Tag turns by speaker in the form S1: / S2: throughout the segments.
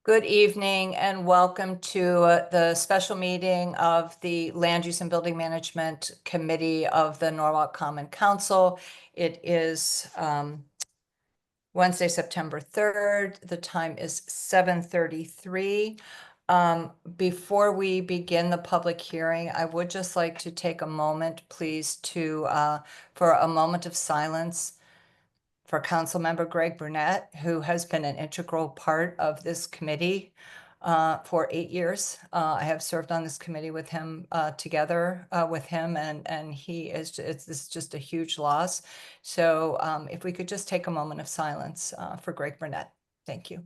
S1: Good evening and welcome to the special meeting of the Land Use and Building Management Committee of the Norwalk Common Council. It is Wednesday, September 3rd. The time is 7:33. Before we begin the public hearing, I would just like to take a moment, please, for a moment of silence for Councilmember Greg Burnett, who has been an integral part of this committee for 8 years. I have served on this committee with him, together with him, and this is just a huge loss. So if we could just take a moment of silence for Greg Burnett. Thank you.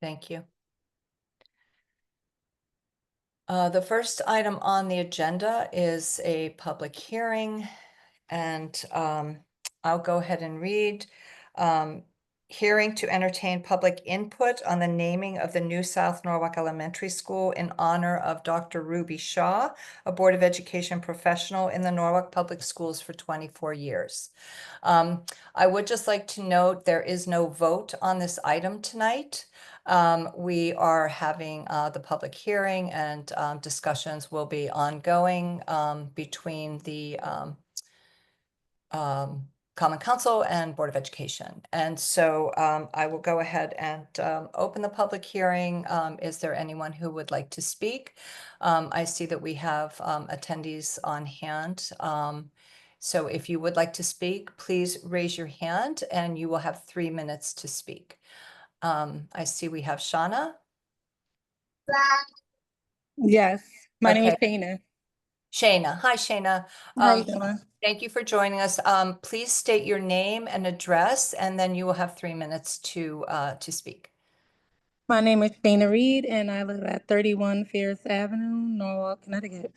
S1: Thank you. The first item on the agenda is a public hearing, and I'll go ahead and read. Hearing to entertain public input on the naming of the new South Norwalk Elementary School in honor of Dr. Ruby Shaw, a Board of Education professional in the Norwalk Public Schools for 24 years. I would just like to note there is no vote on this item tonight. We are having the public hearing, and discussions will be ongoing between the Common Council and Board of Education. And so I will go ahead and open the public hearing. Is there anyone who would like to speak? I see that we have attendees on hand. So if you would like to speak, please raise your hand and you will have 3 minutes to speak. I see we have Shauna.
S2: Yes, my name is
S1: Okay.
S2: Shayna.
S1: Shayna. Hi, Shayna.
S2: How you doing?
S1: Thank you for joining us. Please state your name and address, and then you will have 3 minutes to speak.
S2: My name is Shayna Reed, and I live at 31 Fierce Avenue, Norwalk, Connecticut,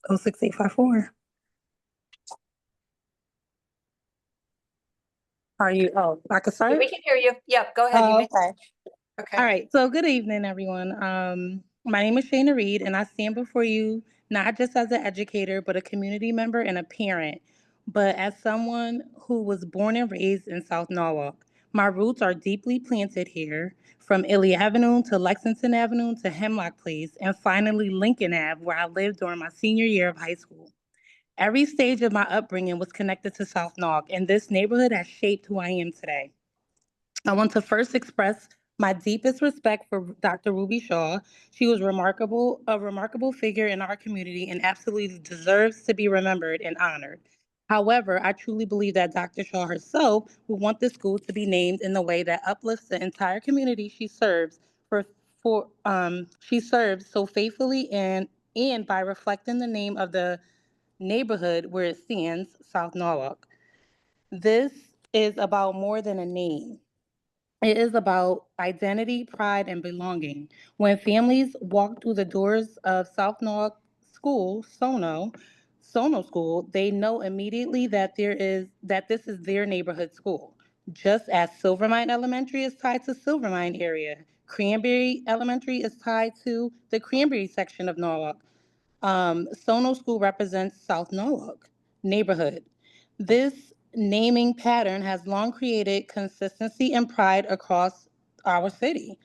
S2: 06854. Are you? Oh, I can start?
S1: We can hear you. Yep, go ahead.
S2: Oh, okay.
S1: Okay.
S2: All right. So good evening, everyone. My name is Shayna Reed, and I stand before you not just as an educator, but a community member and a parent, but as someone who was born and raised in South Norwalk. My roots are deeply planted here, from Illy Avenue to Lexington Avenue to Hemlock Place, and finally Lincoln Ave, where I lived during my senior year of high school. Every stage of my upbringing was connected to South Norwalk, and this neighborhood has shaped who I am today. I want to first express my deepest respect for Dr. Ruby Shaw. She was a remarkable figure in our community and absolutely deserves to be remembered and honored. However, I truly believe that Dr. Shaw herself would want the school to be named in the way that uplifts the entire community she serves she serves so faithfully and by reflecting the name of the neighborhood where it stands, South Norwalk. This is about more than a name. It is about identity, pride, and belonging. When families walk through the doors of South Norwalk School, Sono School, they know immediately that this is their neighborhood school. Just as Silvermine Elementary is tied to Silvermine area, Cranberry Elementary is tied to the Cranberry section of Norwalk. Sono School represents South Norwalk neighborhood. This naming pattern has long created consistency and pride across our city.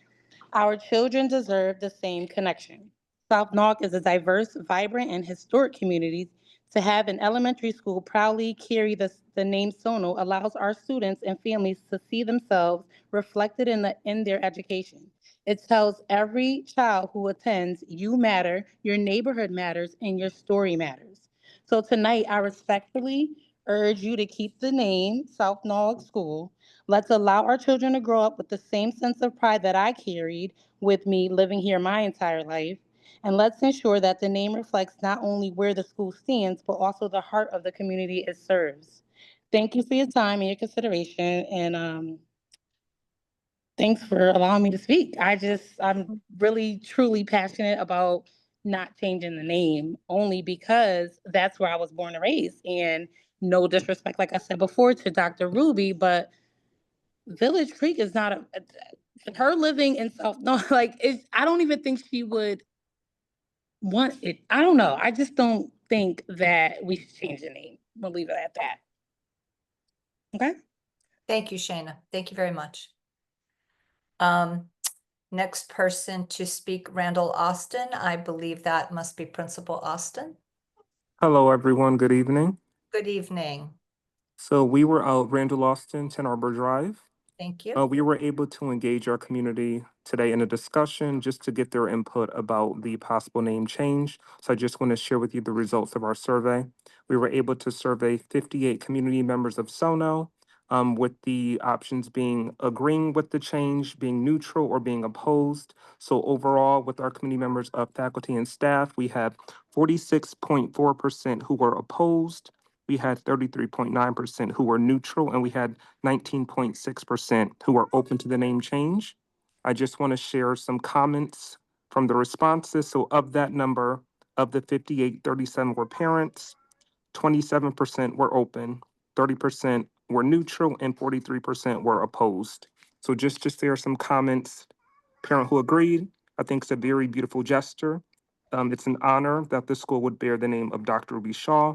S2: Our children deserve the same connection. South Norwalk is a diverse, vibrant, and historic community. To have an elementary school proudly carry the name Sono allows our students and families to see themselves reflected in their education. It tells every child who attends, you matter, your neighborhood matters, and your story matters. So tonight, I respectfully urge you to keep the name South Norwalk School. Let's allow our children to grow up with the same sense of pride that I carried with me living here my entire life. And let's ensure that the name reflects not only where the school stands, but also the heart of the community it serves. Thank you for your time and your consideration, and thanks for allowing me to speak. I'm really, truly passionate about not changing the name only because that's where I was born and raised. And no disrespect, like I said before, to Dr. Ruby, but Village Creek is not her living in South, no, like, I don't even think she would want it. I don't know. I just don't think that we should change the name. We'll leave it at that. Okay?
S1: Thank you, Shayna. Thank you very much. Next person to speak, Randall Austin. I believe that must be Principal Austin.
S3: Hello, everyone. Good evening.
S1: Good evening.
S3: So we were out Randall Austin, 10 Arbor Drive.
S1: Thank you.
S3: We were able to engage our community today in a discussion just to get their input about the possible name change. So I just want to share with you the results of our survey. We were able to survey 58 community members of SONO, with the options being agreeing with the change, being neutral, or being opposed. So overall, with our community members of faculty and staff, we had 46.4% who were opposed. We had 33.9% who were neutral, and we had 19.6% who were open to the name change. I just want to share some comments from the responses. So of that number, of the 58, 37 were parents, 27% were open, 30% were neutral, and 43% were opposed. So just to share some comments, parent who agreed, I think it's a very beautiful gesture. It's an honor that the school would bear the name of Dr. Ruby Shaw.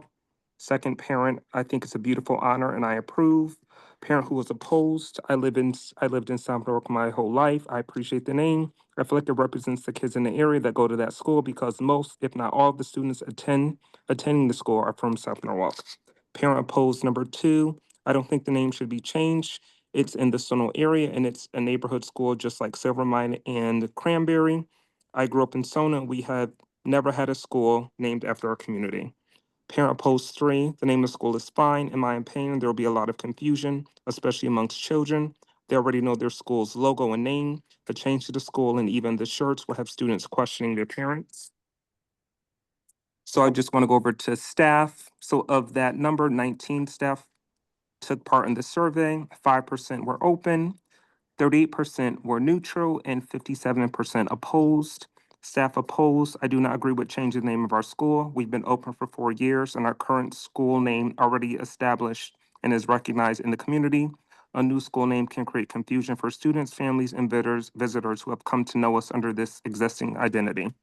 S3: Second parent, I think it's a beautiful honor and I approve. Parent who was opposed, I lived in South Norwalk my whole life. I appreciate the name. I feel like it represents the kids in the area that go to that school because most, if not all, of the students attending the school are from South Norwalk. Parent opposed number 2, I don't think the name should be changed. It's in the Sono area and it's a neighborhood school just like Silvermine and Cranberry. I grew up in Sono. We have never had a school named after our community. Parent opposed 3, the name of the school is fine. In my opinion, there will be a lot of confusion, especially amongst children. They already know their school's logo and name. The change to the school and even the shirts will have students questioning their parents. So I just want to go over to staff. So of that number, 19 staff took part in the survey. 5% were open, 38% were neutral, and 57% opposed. Staff opposed. I do not agree with changing the name of our school. We've been open for 4 years and our current school name already established and is recognized in the community. A new school name can create confusion for students, families, and visitors who have come to know us under this existing identity.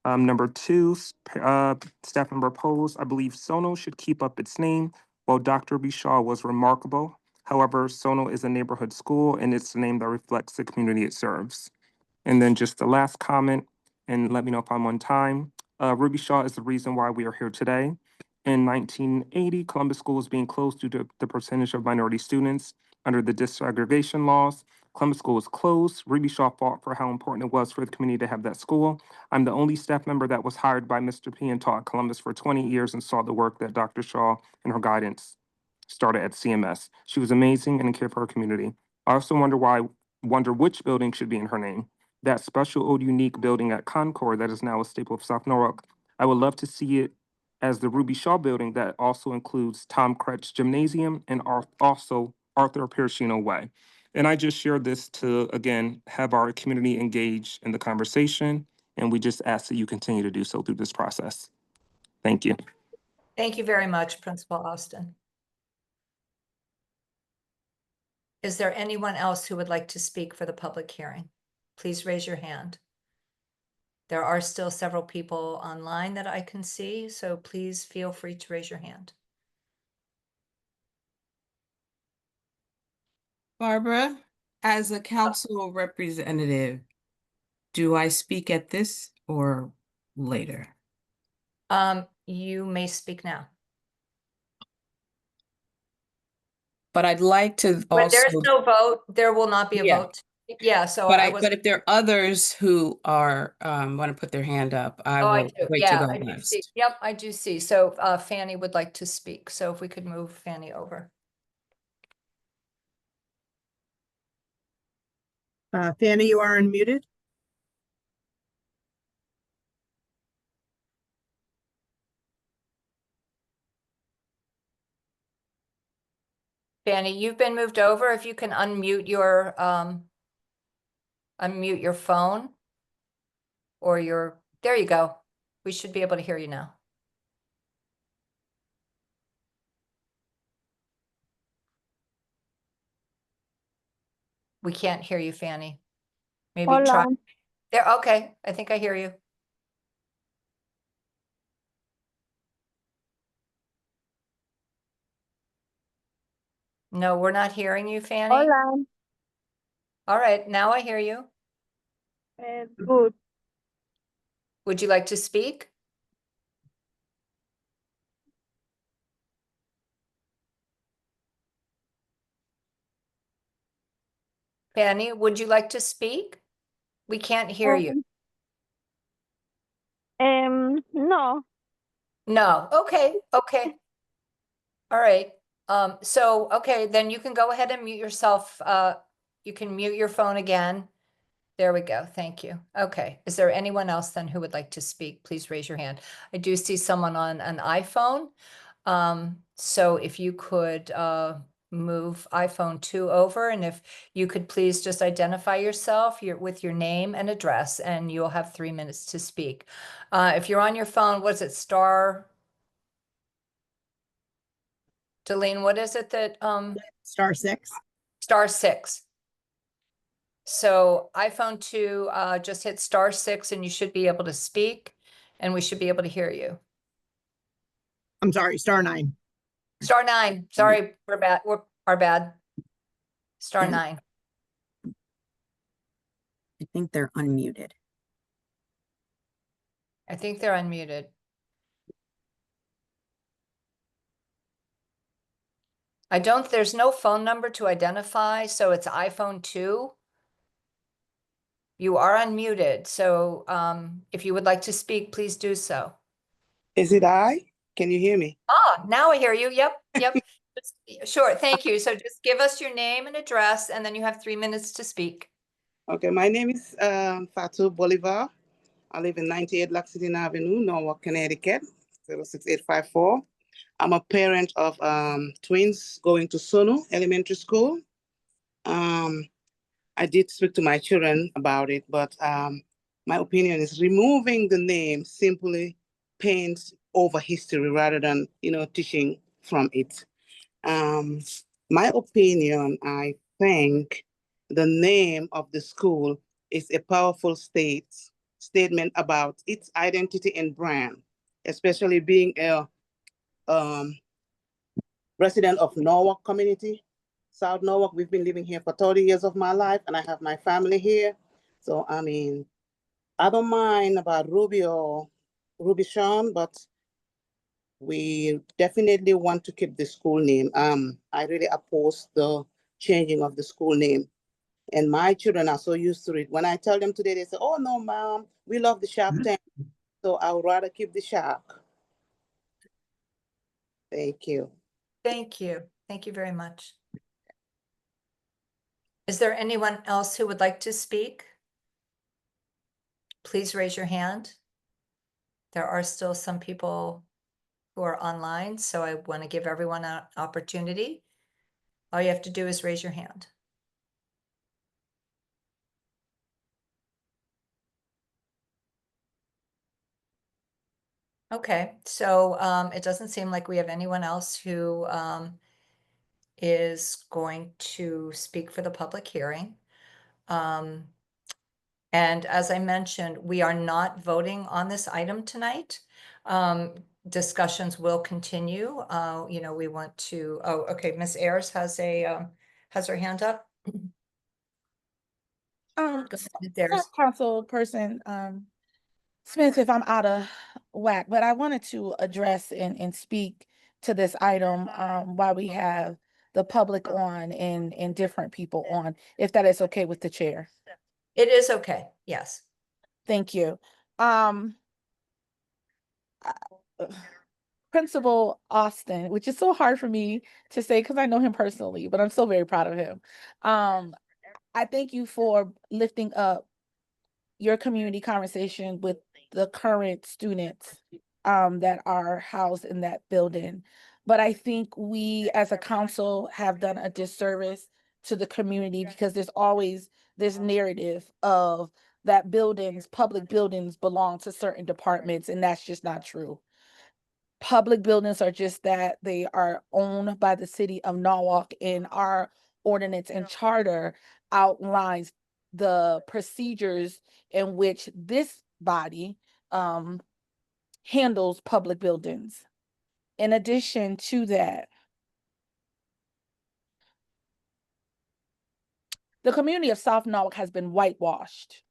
S3: Number 2, staff member opposed. I believe Sono should keep up its name. While Dr. B. Shaw was remarkable, however, Sono is a neighborhood school and it's the name that reflects the community it serves. And then just the last comment, and let me know if I'm on time. Ruby Shaw is the reason why we are here today. In 1980, Columbus School was being closed due to the percentage of minority students under the desegregation laws. Columbus School was closed. Ruby Shaw fought for how important it was for the community to have that school. I'm the only staff member that was hired by Mr. P and taught at Columbus for 20 years and saw the work that Dr. Shaw and her guidance started at CMS. She was amazing and cared for her community. I also wonder which building should be in her name. That special old unique building at Concord that is now a staple of South Norwalk. I would love to see it as the Ruby Shaw building that also includes Tom Kretsch Gymnasium and also Arthur Piercino Way. And I just shared this to, again, have our community engage in the conversation. And we just ask that you continue to do so through this process. Thank you.
S1: Thank you very much, Principal Austin. Is there anyone else who would like to speak for the public hearing? Please raise your hand. There are still several people online that I can see, so please feel free to raise your hand.
S4: Barbara, as a council representative, do I speak at this or later?
S1: You may speak now.
S4: But I'd like to
S1: But
S4: also,
S1: there's no vote. There will not be a
S4: Yeah.
S1: vote. Yeah, so
S4: but if there are others who are, want to put their hand up, I
S1: Oh, I
S4: will
S1: do.
S4: wait to
S1: Yeah,
S4: go
S1: I do see.
S4: next.
S1: Yep, I do see. So Fanny would like to speak. So if we could move Fanny over.
S5: Fanny, you are unmuted.
S1: Fanny, you've been moved over. If you can unmute your phone or there you go. We should be able to hear you now. We can't hear you, Fanny. Maybe try.
S6: Hola,
S1: There, okay. I think I hear you. No, we're not hearing you, Fanny.
S6: hola,
S1: All right, now I hear you.
S6: good.
S1: Would you like to speak? Fanny, would you like to speak? We can't hear you.
S6: No,
S1: No, okay, okay. All right. Okay, then you can go ahead and mute yourself. You can mute your phone again. There we go. Thank you. Okay. Is there anyone else then who would like to speak? Please raise your hand. I do see someone on an iPhone. So if you could move iPhone 2 over, and if you could please just identify yourself with your name and address, and you'll have 3 minutes to speak. If you're on your phone, what is it, star? Delene, what is it that
S5: *6.
S1: *6? So iPhone 2, just hit *6 and you should be able to speak, and we should be able to hear you.
S5: I'm sorry, *9.
S1: *9, sorry, we're bad, our bad.
S7: Yeah.
S1: *9.
S7: I think they're unmuted.
S1: I think they're unmuted. There's no phone number to identify, so it's iPhone 2. You are unmuted, so if you would like to speak, please do so.
S8: Is it I? Can you hear me?
S1: Now I hear you. Yep. Sure, thank you. So just give us your name and address, and then you have 3 minutes to speak.
S8: Okay, my name is Fatu Bolivar. I live in 98 Lexington Avenue, Norwalk, Connecticut, 06854. I'm a parent of twins going to Sono Elementary School. I did speak to my children about it, but my opinion is removing the name simply paints over history rather than, teaching from it. My opinion, I think the name of the school is a powerful statement about its identity and brand, especially being a resident of Norwalk community, South Norwalk. We've been living here for 30 years of my life, and I have my family here. So, I don't mind about Ruby or Ruby Sean, but we definitely want to keep the school name. I really oppose the changing of the school name. And my children are so used to it. When I tell them today, they say, "Oh no, Mom, we love the Shark Tank." So I would rather keep the Shark. Thank you.
S1: Thank you. Thank you very much. Is there anyone else who would like to speak? Please raise your hand. There are still some people who are online, so I want to give everyone an opportunity. All you have to do is raise your hand. Okay, so it doesn't seem like we have anyone else who is going to speak for the public hearing. And as I mentioned, we are not voting on this item tonight. Discussions will continue. We want to, okay, Ms. Ayers has her hand up. Go ahead, Ayers.
S2: Councilperson Smith, if I'm out of whack, but I wanted to address and speak to this item while we have the public on and different people on, if that is okay with the chair.
S1: It is okay, yes.
S2: Thank you. Principal Austin, which is so hard for me to say because I know him personally, but I'm so very proud of him. I thank you for lifting up your community conversation with the current students
S9: that are housed in that building. But I think we as a council have done a disservice to the community because there's always this narrative of that buildings, public buildings belong to certain departments, and that's just not true. Public buildings are just that. They are owned by the city of Norwalk, and our ordinance and charter outlines the procedures in which this body handles public buildings. In addition to that, the community of South Norwalk has been whitewashed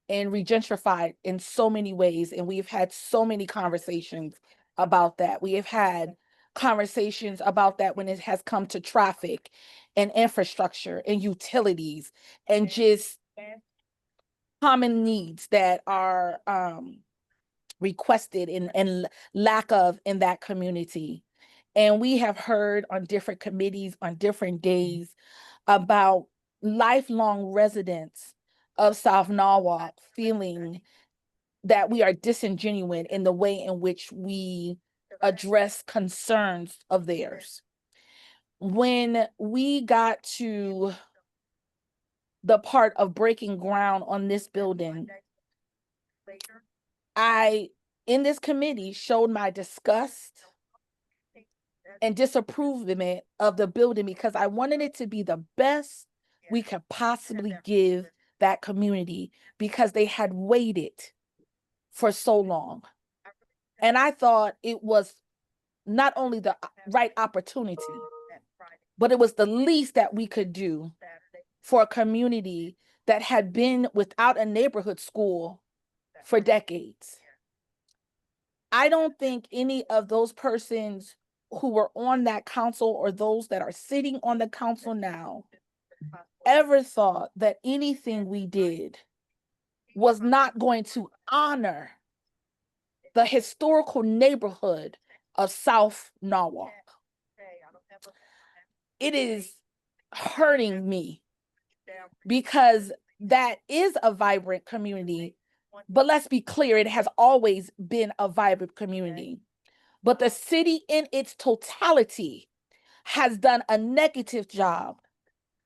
S9: and regentrified in so many ways, and we've had so many conversations about that. We have had conversations about that when it has come to traffic and infrastructure and utilities and just common needs that are requested and lack of in that community. And we have heard on different committees on different days about lifelong residents of South Norwalk feeling that we are disingenuous in the way in which we address concerns of theirs. When we got to the part of breaking ground on this building, I, in this committee, showed my disgust and disapproval of the building because I wanted it to be the best we could possibly give that community because they had waited for so long. And I thought it was not only the right opportunity, but it was the least that we could do for a community that had been without a neighborhood school for decades. I don't think any of those persons who were on that council or those that are sitting on the council now ever thought that anything we did was not going to honor the historical neighborhood of South Norwalk. It is hurting me because that is a vibrant community, but let's be clear, it has always been a vibrant community. But the city in its totality has done a negative job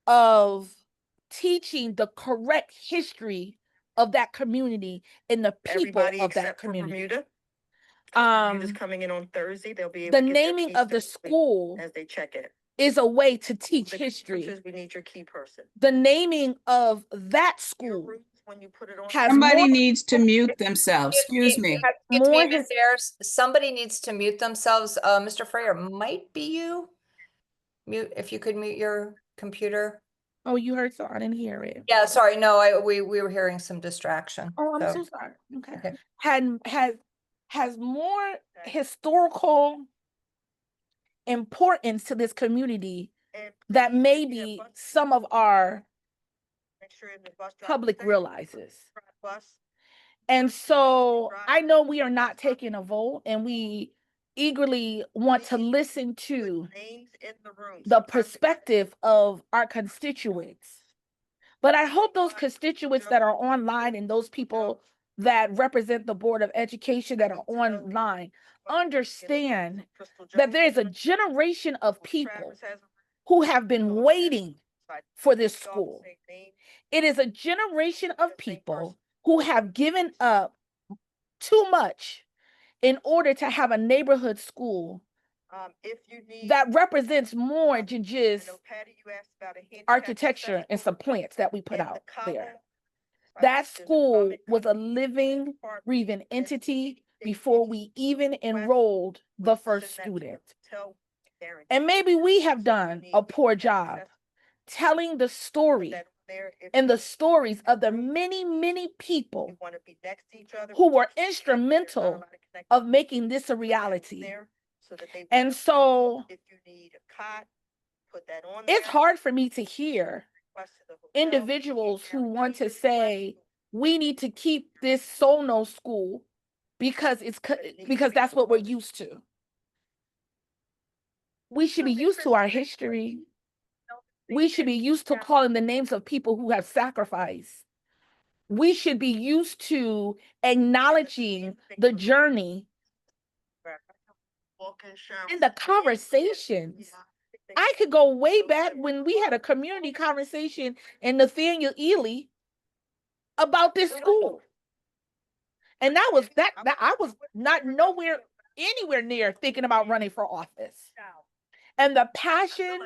S9: of teaching the correct history of that community and the people of that community.
S10: Bermuda's coming in on Thursday. They'll be able
S9: The
S10: to get their
S9: naming
S10: keys
S9: of the
S10: this week
S9: school
S10: as they check it.
S9: is a way to teach
S10: The
S9: history.
S10: teachers, we need your key person.
S9: The naming of that
S10: Your
S9: school
S10: rooms, when you put it on.
S9: has
S4: Somebody
S9: more,
S4: needs to mute themselves. Excuse me.
S9: has
S1: Excuse
S9: more
S1: me, Ms. Ayers, somebody needs to mute themselves. Mr. Freyer, might be you. Mute, if you could mute your computer.
S9: Oh, you heard so I didn't hear it.
S1: Yeah, sorry, no, we were hearing some distraction.
S9: Oh, I'm
S1: so-
S9: so sorry. Okay.
S1: Okay.
S9: Has more historical importance to this community
S10: And
S9: that
S10: please, if you have
S9: maybe
S10: bus-
S9: some of our
S10: make sure the bus driver
S9: public
S10: stays.
S9: realizes.
S10: Bus.
S9: And so I know we are not taking a vote and we eagerly want to listen to
S10: Names in the room.
S9: the
S10: Sometimes it's-
S9: perspective of our constituents. But I hope those constituents that are online and those people that represent the Board of Education that are online understand
S10: Crystal
S9: that
S10: Jones,
S9: there's a generation of people
S10: Travis has a-
S9: who have been waiting for this
S10: It's all the
S9: school.
S10: same name.
S9: It is a generation of people who have given up too much in order to have a neighborhood school
S10: If you need.
S9: that represents more than
S10: I
S9: just
S10: know, Patty, you asked about a handicap
S9: architecture and
S10: accessible
S9: some plants that we put
S10: in the
S9: out
S10: common,
S9: there.
S10: right,
S9: That
S10: there's a
S9: school
S10: common
S9: was a
S10: common
S9: living,
S10: part
S9: breathing
S10: that
S9: entity
S10: they
S9: before
S10: need
S9: we even
S10: to
S9: enrolled the
S10: We'll
S9: first
S10: send that to you.
S9: student.
S10: Tell parents
S9: And maybe we have
S10: so you
S9: done
S10: need
S9: a poor
S10: handicap
S9: job
S10: accessible,
S9: telling the
S10: put
S9: story
S10: that there. If
S9: and the
S10: you
S9: stories of the
S10: group,
S9: many people
S10: you wanna be next to each other,
S9: who
S10: we
S9: were
S10: teach you that there's not a
S9: instrumental
S10: lot of connectivity
S9: of making this a
S10: there,
S9: reality.
S10: so that they
S9: And so
S10: if you need a cot, put that on
S9: it's
S10: there,
S9: hard for me to hear
S10: request to the hotel,
S9: individuals
S10: you
S9: who
S10: can't
S9: want to
S10: guarantee
S9: say, we need to keep this Sono school because because that's what we're used to. We should be used to our history. We should be used to calling the names of people who have sacrificed. We should be used to acknowledging the journey in the conversations. I could go way back when we had a community conversation in Nathaniel Ely about this school. And that was that I was not anywhere near thinking about running for office. And the passion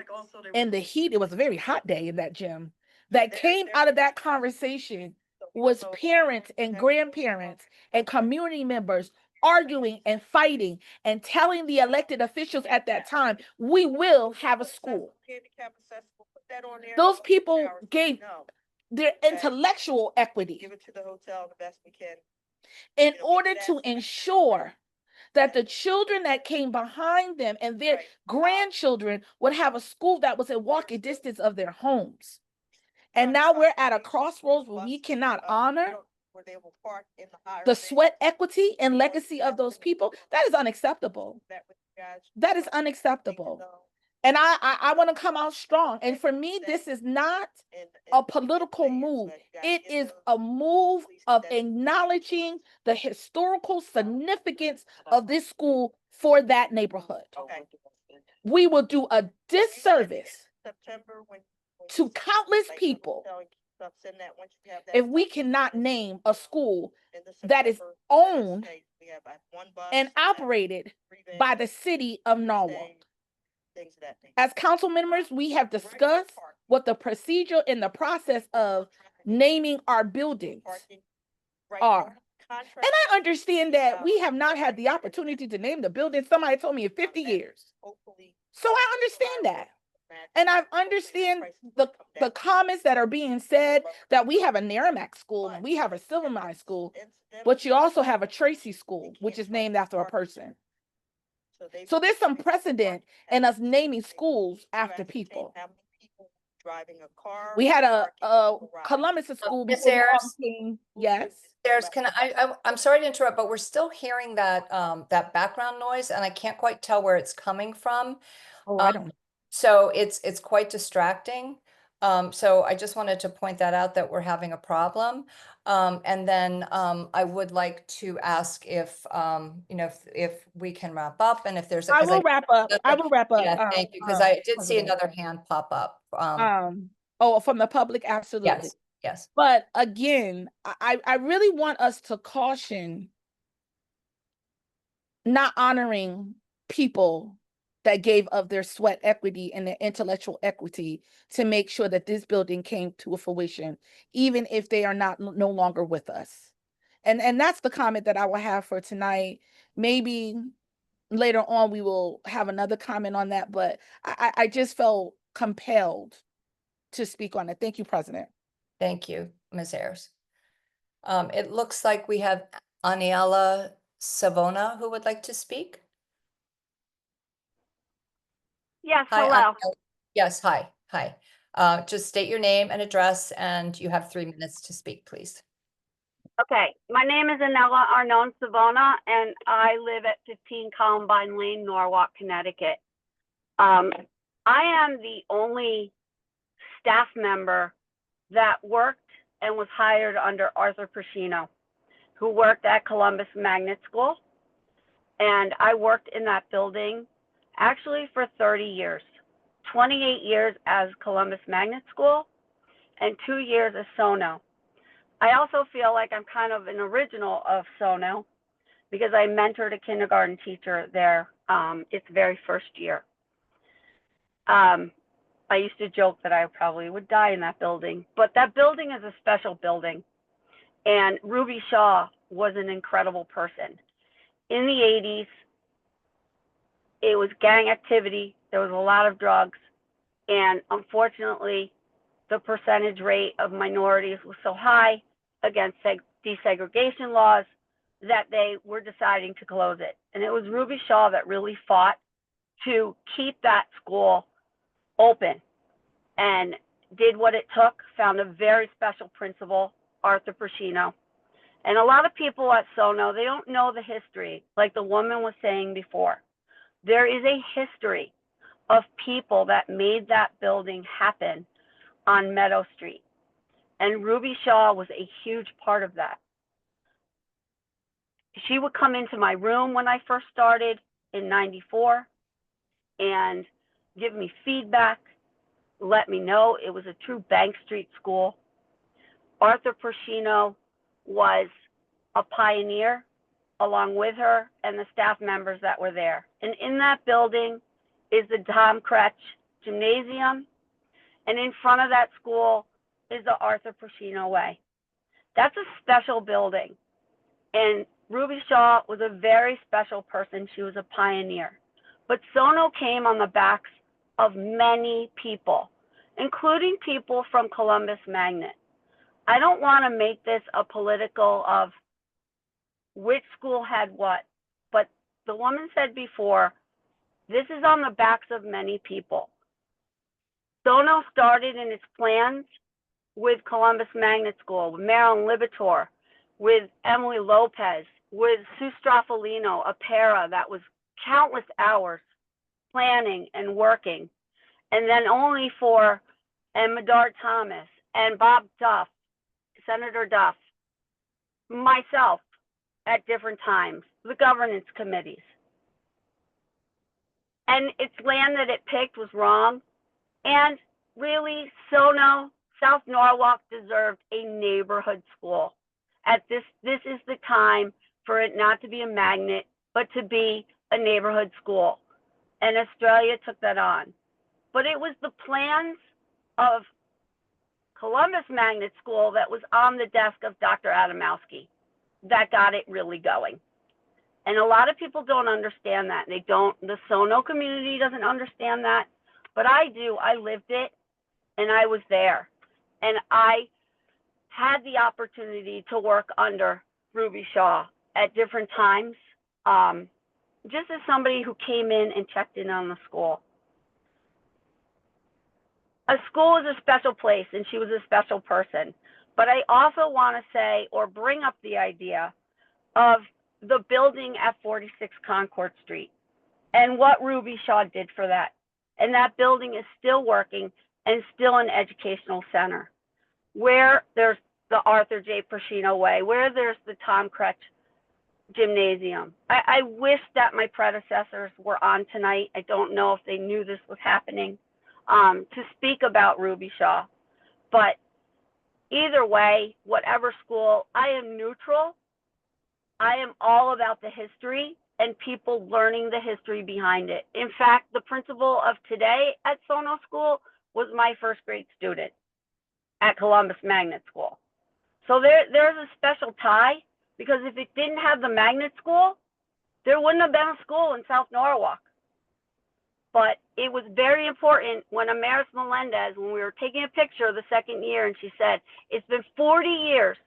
S9: and the heat, it was a very hot day in that gym, that came out of that conversation was parents and grandparents and community members arguing and fighting and telling the elected officials at that time, we will have a school. Those people gave their intellectual equity
S10: Give it to the hotel the best we can.
S9: in order to ensure that the children that came behind them and their grandchildren would have a school that was in walking distance of their homes. And now we're at a crossroads where we cannot honor the sweat equity and legacy of those people. That is unacceptable. That is unacceptable. And I want to come out strong. And for me, this is not a political move. It is a move of acknowledging the historical significance of this school for that neighborhood. We will do a disservice to countless people if we cannot name a school that is owned and operated by the city of Norwalk. As council members, we have discussed what the procedure and the process of naming our buildings are. And I understand that we have not had the opportunity to name the building. Somebody told me in 50 years. So I understand that. And I understand the comments that are being said that we have a Narragansett school and we have a Silvermine school, but you also have a Tracy school, which is named after a person. So there's some precedent in us naming schools after people. We had a Columbus school
S1: Ms.
S9: before
S1: Ayers?
S9: yes.
S1: There's, I'm sorry to interrupt, but we're still hearing that, that background noise and I can't quite tell where it's coming from.
S9: Oh, I don't know.
S1: So it's quite distracting. So I just wanted to point that out that we're having a problem. And then I would like to ask if, you know, if we can wrap up and if there's.
S9: I will wrap up. I will wrap up.
S1: Yeah, thank you, because I did see
S9: President.
S1: another hand pop up.
S9: Oh, from the public, absolutely.
S1: Yes, yes.
S9: But again, I really want us to caution not honoring people that gave of their sweat equity and their intellectual equity to make sure that this building came to a fruition, even if they are no longer with us. And that's the comment that I will have for tonight. Maybe later on we will have another comment on that, but I just felt compelled to speak on it. Thank you, President.
S1: Thank you, Ms. Ayers. It looks like we have Aniela Savona who would like to speak.
S6: Yes,
S1: Hi,
S6: hello.
S1: Aniela. Yes, hi. Just state your name and address, and you have 3 minutes to speak, please.
S6: Okay, my name is Anella Arnon Savona, and I live at 15 Columbine Lane, Norwalk, Connecticut. I am the only staff member that worked and was hired under Arthur Pacino, who worked at Columbus Magnet School. And I worked in that building actually for 30 years, 28 years as Columbus Magnet School and 2 years as Sono. I also feel like I'm kind of an original of Sono because I mentored a kindergarten teacher there its very first year. I used to joke that I probably would die in that building, but that building is a special building. And Ruby Shaw was an incredible person. In the 80s, it was gang activity. There was a lot of drugs. And unfortunately, the percentage rate of minorities was so high against desegregation laws that they were deciding to close it. And it was Ruby Shaw that really fought to keep that school open and did what it took, found a very special principal, Arthur Pacino. And a lot of people at Sono, they don't know the history, like the woman was saying before. There is a history of people that made that building happen on Meadow Street. And Ruby Shaw was a huge part of that. She would come into my room when I first started in '94 and give me feedback, let me know it was a true Bank Street school. Arthur Persino was a pioneer along with her and the staff members that were there. And in that building is the Tom Kretsch Gymnasium. And in front of that school is the Arthur Persino Way. That's a special building. And Ruby Shaw was a very special person. She was a pioneer. But Sono came on the backs of many people, including people from Columbus Magnet. I don't want to make this a political of which school had what, but the woman said before, this is on the backs of many people. Sono started in its plans with Columbus Magnet School, with Marilyn Libator, with Emily Lopez, with Sue Straffolino, a para that was countless hours planning and working. And then only for, and Medard Thomas, and Bob Duff, Senator Duff, myself at different times, the governance committees. And its land that it picked was wrong. And really, Sono, South Norwalk deserved a neighborhood school. This is the time for it not to be a magnet, but to be a neighborhood school. And Australia took that on. But it was the plans of Columbus Magnet School that was on the desk of Dr. Adamowski that got it really going. And a lot of people don't understand that. The Sono community doesn't understand that, but I do. I lived it and I was there. And I had the opportunity to work under Ruby Shaw at different times, just as somebody who came in and checked in on the school. A school is a special place, and she was a special person. But I also want to say, or bring up the idea of the building at 46 Concord Street and what Ruby Shaw did for that. And that building is still working and still an educational center, where there's the Arthur J. Persino Way, where there's the Tom Kretsch Gymnasium. I wish that my predecessors were on tonight. I don't know if they knew this was happening, to speak about Ruby Shaw. But either way, whatever school, I am neutral. I am all about the history and people learning the history behind it. In fact, the principal of today at Sono School was my first grade student at Columbus Magnet School. So there's a special tie, because if it didn't have the magnet school, there wouldn't have been a school in South Norwalk. But it was very important when Amaris Melendez, when we were taking a picture the second year, and she said, it's been 40 years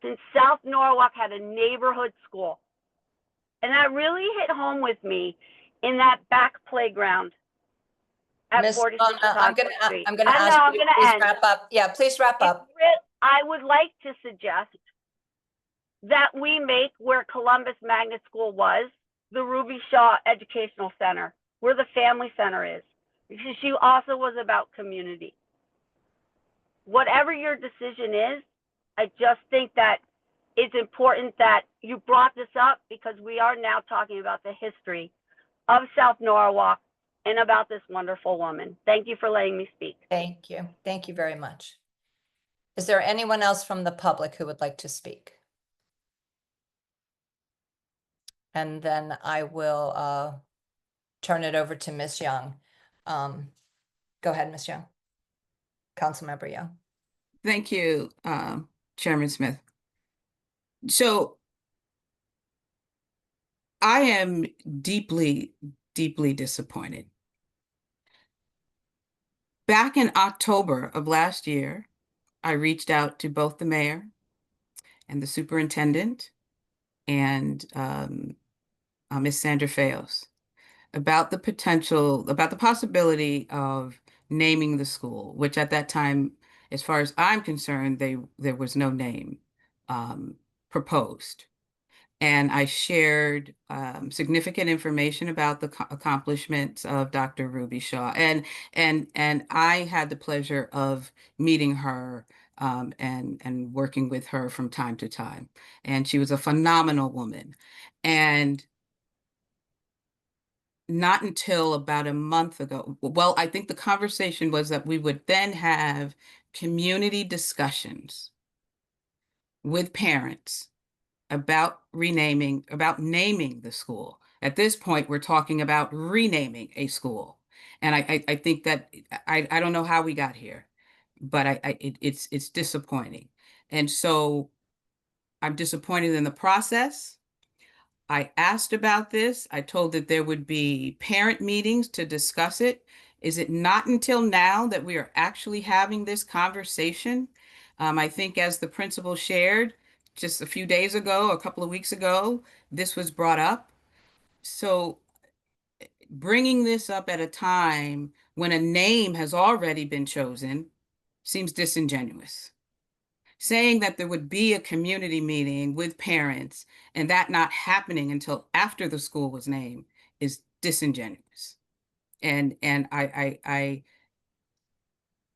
S6: since South Norwalk had a neighborhood school. And that really hit home with me in that back playground at
S1: Ms.
S6: 46
S1: Lona,
S6: Concord Street.
S1: I'm gonna ask you to please wrap up. Yeah, please wrap up.
S6: I would like to suggest that we make where Columbus Magnet School was the Ruby Shaw Educational Center, where the family center is, because she also was about community. Whatever your decision is, I just think that it's important that you brought this up, because we are now talking about the history of South Norwalk and about this wonderful woman. Thank you for letting me speak.
S1: Thank you. Thank you very much. Is there anyone else from the public who would like to speak? And then I will turn it over to Ms. Young. Go ahead, Ms. Young. Councilmember Young.
S4: Thank you, Chairman Smith. So I am deeply, deeply disappointed. Back in October of last year, I reached out to both the mayor and the superintendent and Ms. Sandra Fayos about the possibility of naming the school, which at that time, as far as I'm concerned, there was no name proposed. And I shared significant information about the accomplishments of Dr. Ruby Shaw. And I had the pleasure of meeting her and working with her from time to time. And she was a phenomenal woman. And not until about a month ago. Well, I think the conversation was that we would then have community discussions with parents about naming the school. At this point, we're talking about renaming a school. And I think that I don't know how we got here, but it's disappointing. And so I'm disappointed in the process. I asked about this. I told that there would be parent meetings to discuss it. Is it not until now that we are actually having this conversation? I think as the principal shared just a few days ago, a couple of weeks ago, this was brought up. So bringing this up at a time when a name has already been chosen seems disingenuous. Saying that there would be a community meeting with parents and that not happening until after the school was named is disingenuous. And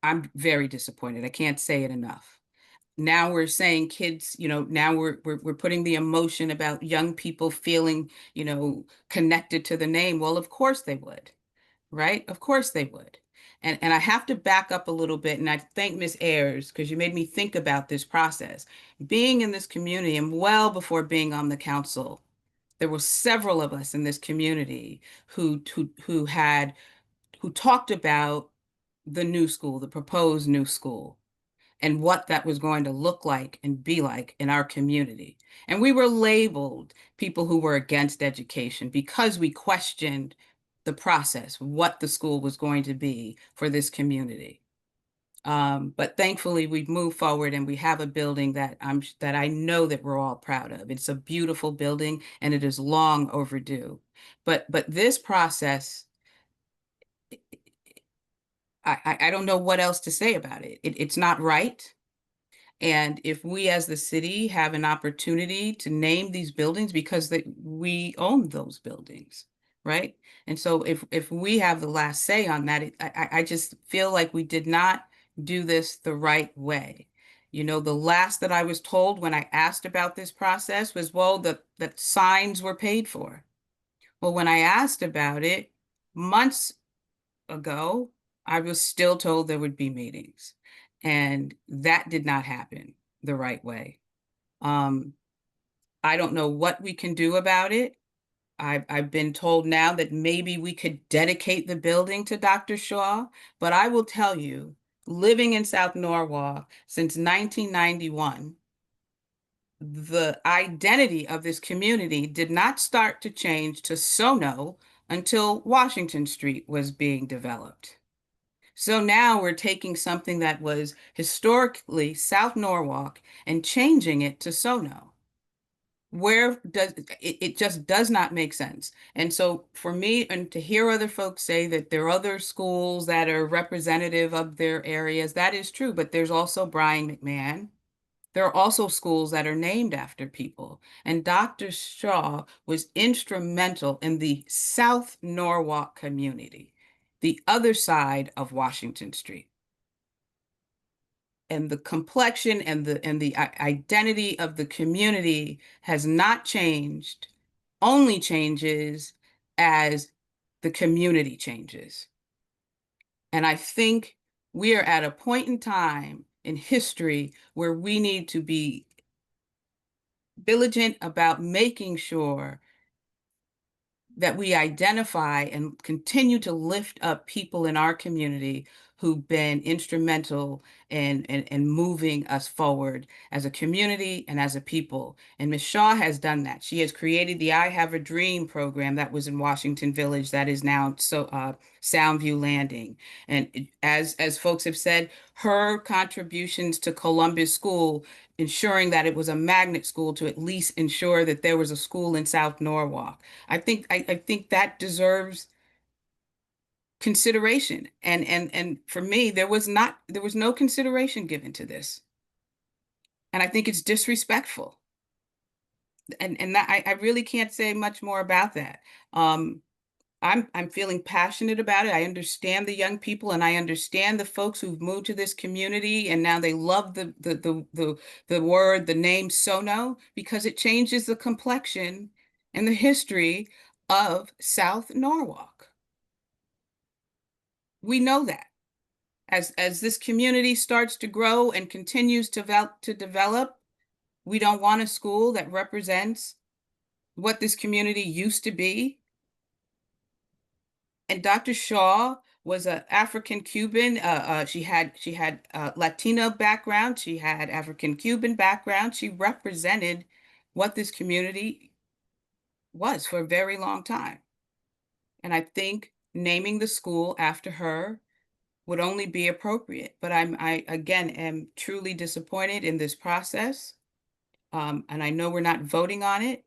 S4: I'm very disappointed. I can't say it enough. Now we're saying kids, now we're putting the emotion about young people feeling, connected to the name. Well, of course they would, right? Of course they would. And I have to back up a little bit, and I thank Ms. Ayers because you made me think about this process. Being in this community, and well before being on the council, there were several of us in this community who talked about the new school, the proposed new school, and what that was going to look like and be like in our community. And we were labeled people who were against education because we questioned the process, what the school was going to be for this community. But thankfully, we've moved forward and we have a building that I know that we're all proud of. It's a beautiful building and it is long overdue. But this process, I don't know what else to say about it. It's not right. And if we as the city have an opportunity to name these buildings because we own those buildings, right? And so if we have the last say on that, I just feel like we did not do this the right way. The last that I was told when I asked about this process was, well, that signs were paid for. Well, when I asked about it months ago, I was still told there would be meetings. And that did not happen the right way. I don't know what we can do about it. I've been told now that maybe we could dedicate the building to Dr. Shaw, but I will tell you, living in South Norwalk since 1991, the identity of this community did not start to change to SoNo until Washington Street was being developed. So now we're taking something that was historically South Norwalk and changing it to SoNo. Where does it just does not make sense. And so for me, and to hear other folks say that there are other schools that are representative of their areas, that is true, but there's also Brian McMahon. There are also schools that are named after people. And Dr. Shaw was instrumental in the South Norwalk community, the other side of Washington Street. And the complexion and the identity of the community has not changed, only changes as the community changes. And I think we are at a point in time in history where we need to be diligent about making sure that we identify and continue to lift up people in our community who've been instrumental in moving us forward as a community and as a people. And Ms. Shaw has done that. She has created the I Have a Dream program that was in Washington Village that is now Soundview Landing. And as folks have said, her contributions to Columbus School, ensuring that it was a magnet school to at least ensure that there was a school in South Norwalk. I think that deserves consideration. And for me, there was no consideration given to this. And I think it's disrespectful. And that I really can't say much more about that. I'm feeling passionate about it. I understand the young people and I understand the folks who've moved to this community and now they love the name SoNo because it changes the complexion and the history of South Norwalk. We know that. As this community starts to grow and continues to develop, we don't want a school that represents what this community used to be. And Dr. Shaw was an African Cuban. She had Latino background. She had African Cuban background. She represented what this community was for a very long time. And I think naming the school after her would only be appropriate. But I again am truly disappointed in this process. And I know we're not voting on it,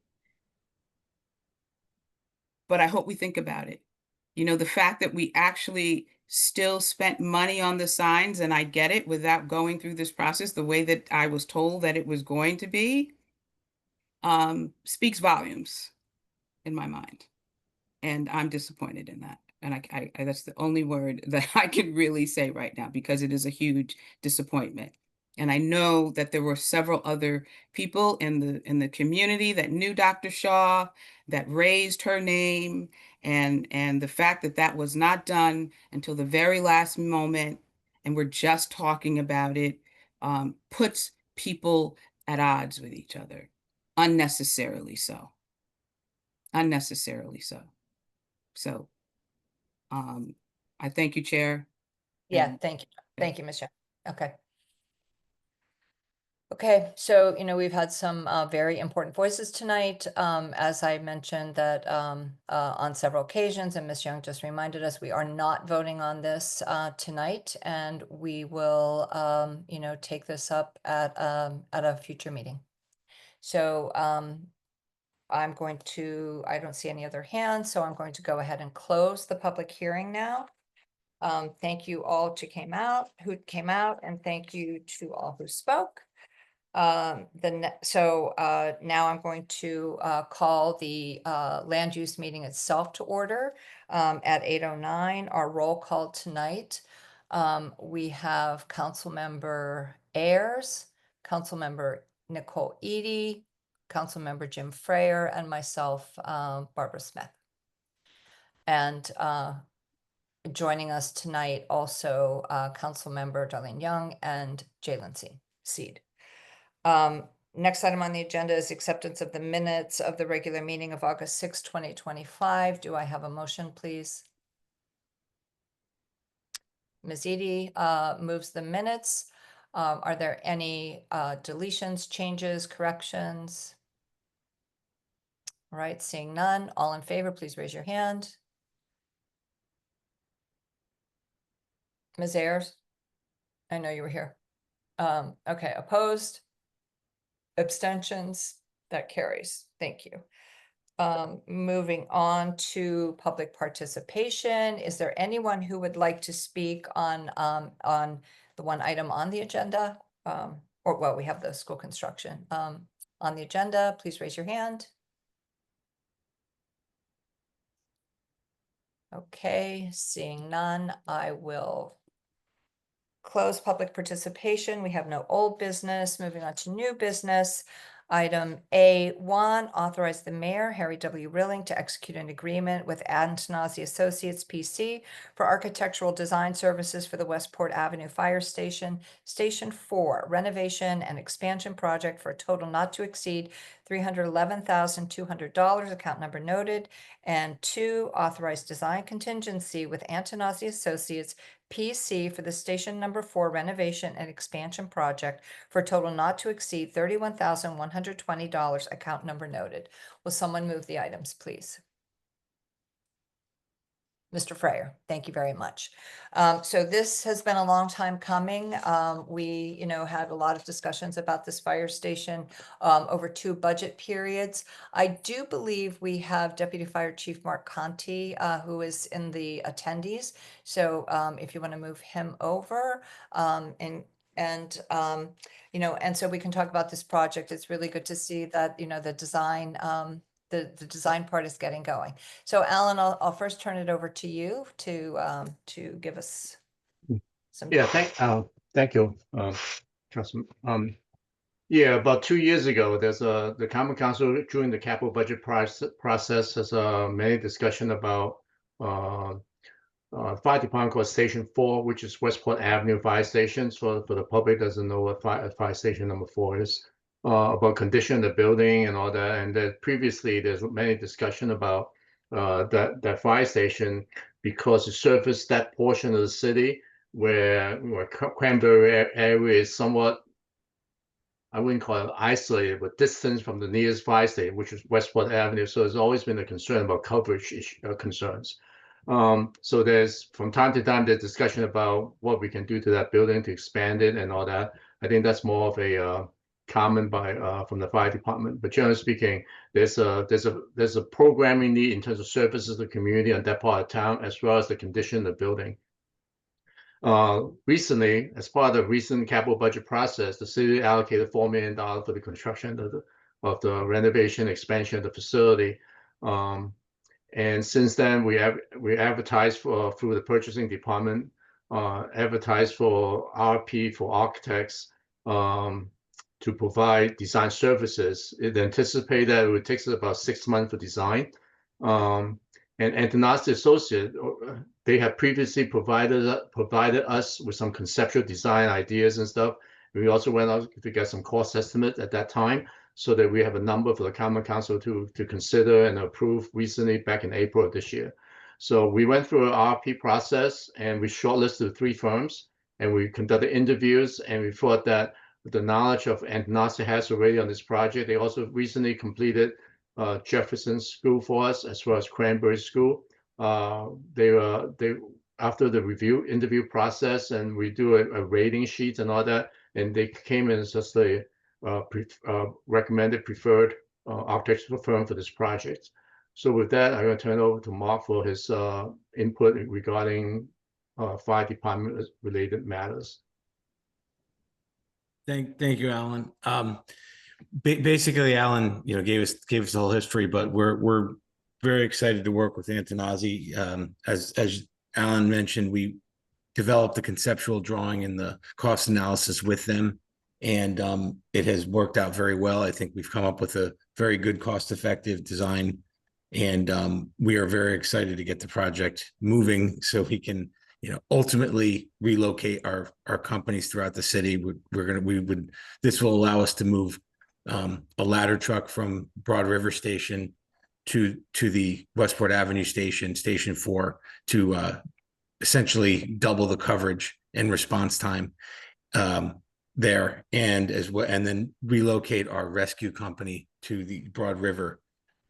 S4: but I hope we think about it. You know, the fact that we actually still spent money on the signs, and I get it, without going through this process the way that I was told that it was going to be, speaks volumes in my mind. And I'm disappointed in that. And I that's the only word that I can really say right now, because it is a huge disappointment. And I know that there were several other people in the community that knew Dr. Shaw, that raised her name, and the fact that that was not done until the very last moment, and we're just talking about it, puts people at odds with each other, unnecessarily so. Unnecessarily so. So, I thank you, Chair.
S1: Yeah,
S4: and-
S1: thank you. Thank you, Ms. Young. Okay. Okay, so, we've had some very important voices tonight. As I mentioned that on several occasions, and Ms. Young just reminded us, we are not voting on this tonight, and we will, take this up at a future meeting. So I don't see any other hands, so I'm going to go ahead and close the public hearing now. Thank you all who came out, and thank you to all who spoke. Now I'm going to call the land use meeting itself to order at 8:09. Our roll call tonight, we have Councilmember Ayers, Councilmember Nicole Eady, Councilmember Jim Frayer, and myself, Barbara Smith. And joining us tonight also Councilmember Darlene Young and Jalen Seed. Next item on the agenda is acceptance of the minutes of the regular meeting of August 6, 2025. Do I have a motion, please? Ms. Eady moves the minutes. Are there any deletions, changes, corrections? All right, seeing none, all in favor, please raise your hand. Ms. Ayers? I know you were here. Okay, opposed? Abstentions? That carries. Thank you. Moving on to public participation. Is there anyone who would like to speak on the one item on the agenda? We have the school construction on the agenda. Please raise your hand. Okay, seeing none, I will close public participation. We have no old business. Moving on to new business. Item A1, authorize the mayor, Harry W. Rilling, to execute an agreement with Antonazi Associates PC for architectural design services for the Westport Avenue Fire Station, Station 4 renovation and expansion project for a total not to exceed $311,200, account number noted. And 2, authorize design contingency with Antonazi Associates PC for the Station Number 4 renovation and expansion project for a total not to exceed $31,120, account number noted. Will someone move the items, please? Mr. Frayer, thank you very much. So this has been a long time coming. We, had a lot of discussions about this fire station over 2 budget periods. I do believe we have Deputy Fire Chief Mark Conti, who is in the attendees. So if you want to move him over, and so we can talk about this project. It's really good to see that, the design, the design part is getting going. So Alan, I'll first turn it over to you to give us some.
S11: Yeah, thank you, Trustman. Yeah, about 2 years ago, the Common Council during the capital budget process has many discussion about fire department called Station 4, which is Westport Avenue Fire Station. So for the public doesn't know what fire station number 4 is, about condition of the building and all that. And that previously there's many discussion about that fire station because it serviced that portion of the city where Cranberry area is somewhat, I wouldn't call it isolated, but distance from the nearest fire station, which is Westport Avenue. So there's always been a concern about coverage concerns. So there's from time to time there's discussion about what we can do to that building to expand it and all that. I think that's more of a comment by from the fire department. But generally speaking, there's a programming need in terms of services to the community on that part of town, as well as the condition of the building. Recently, as part of the recent capital budget process, the city allocated $4 million for the construction of the renovation expansion of the facility. And since then, we advertised through the purchasing department, advertised for RFP for architects to provide design services. It anticipated that it would take us about 6 months for design. And Antonassi Associates, they have previously provided us with some conceptual design ideas and stuff. We also went out to get some cost estimates at that time, so that we have a number for the Common Council to consider and approve recently back in April of this year. So we went through an RFP process and we shortlisted 3 firms and we conducted interviews, and we thought that with the knowledge of Antonassi has already on this project, they also recently completed Jefferson School for us, as well as Cranberry School. They after the interview process, and we do a rating sheet and all that, and they came in as just a recommended preferred architectural firm for this project. So with that, I'm going to turn it over to Mark for his input regarding fire department related matters.
S12: Thank you, Alan. Basically, Alan, gave us the whole history, but we're very excited to work with Antonassi. As Alan mentioned, we developed the conceptual drawing and the cost analysis with them, and it has worked out very well. I think we've come up with a very good cost-effective design, and we are very excited to get the project moving so we can ultimately relocate our companies throughout the city. This will allow us to move a ladder truck from Broad River Station to the Westport Avenue Station, Station 4, to essentially double the coverage and response time there, and then relocate our rescue company to the Broad River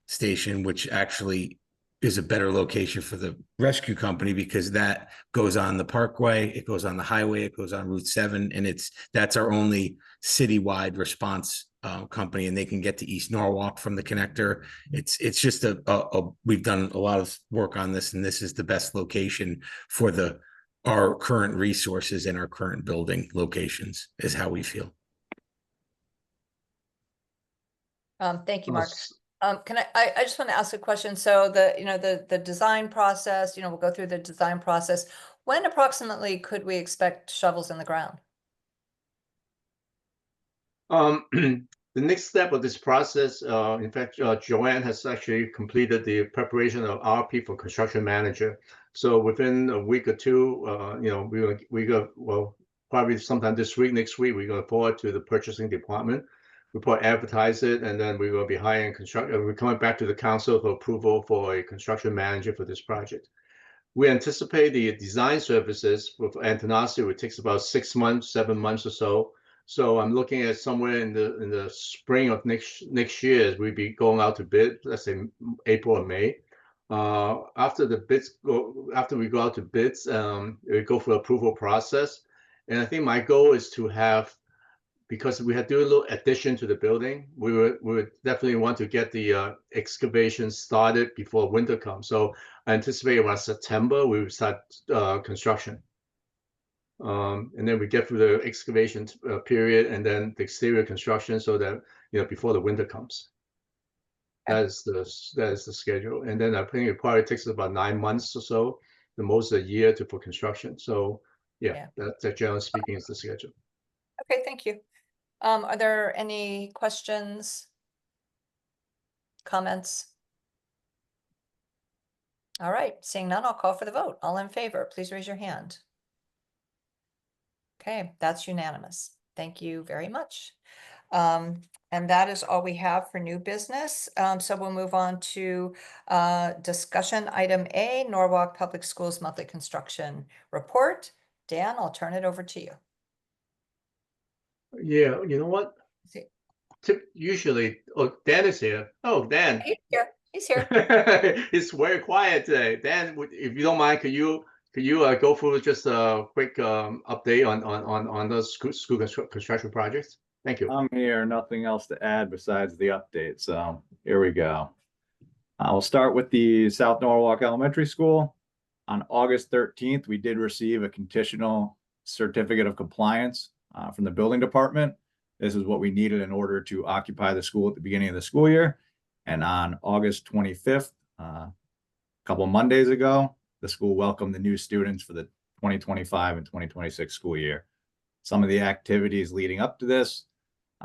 S12: Station, which actually is a better location for the rescue company because that goes on the Parkway, it goes on the highway, it goes on Route 7, and that's our only citywide response company, and they can get to East Norwalk from the connector. It's just we've done a lot of work on this, and this is the best location for our current resources and our current building locations, is how we feel.
S1: Thank you, Mark. I just want to ask a question. So the design process, we'll go through the design process. When approximately could we expect shovels in the ground?
S11: The next step of this process, in fact, Joanne has actually completed the preparation of RFP for construction manager. So within a week or two, probably sometime this week, next week, we're going to forward to the purchasing department. We probably advertise it, and then we will be hiring we're coming back to the council for approval for a construction manager for this project. We anticipate the design services with Antonassi, it takes about 6 months, 7 months or so. So I'm looking at somewhere in the spring of next year, as we'll be going out to bid, let's say April or May. After we go out to bids, we go for approval process. And I think my goal is to have, because we had to do a little addition to the building, we would definitely want to get the excavation started before winter comes. So I anticipate around September we will start construction. And then we get through the excavation period, and then the exterior construction, so that before the winter comes. That is the schedule. And then I think it probably takes about 9 months or so, the most a year for construction. So that generally speaking is the schedule.
S1: Okay, thank you. Are there any questions? Comments? All right, seeing none, I'll call for the vote. All in favor, please raise your hand. Okay, that's unanimous. Thank you very much. And that is all we have for new business. So we'll move on to discussion item A, Norwalk Public Schools Monthly Construction Report. Dan, I'll turn it over to you.
S11: Yeah, you know what?
S1: See-
S11: Usually, oh, Dan is here. Oh, Dan.
S1: He's here. He's here.
S11: It's very quiet today. Dan, if you don't mind, could you go through just a quick update on the school construction projects? Thank you.
S13: I'm here. Nothing else to add besides the update. So here we go. I'll start with the South Norwalk Elementary School. On August 13th, we did receive a conditional certificate of compliance from the building department. This is what we needed in order to occupy the school at the beginning of the school year. And on August 25th, a couple of Mondays ago, the school welcomed the new students for the 2025 and 2026 school year. Some of the activities leading up to this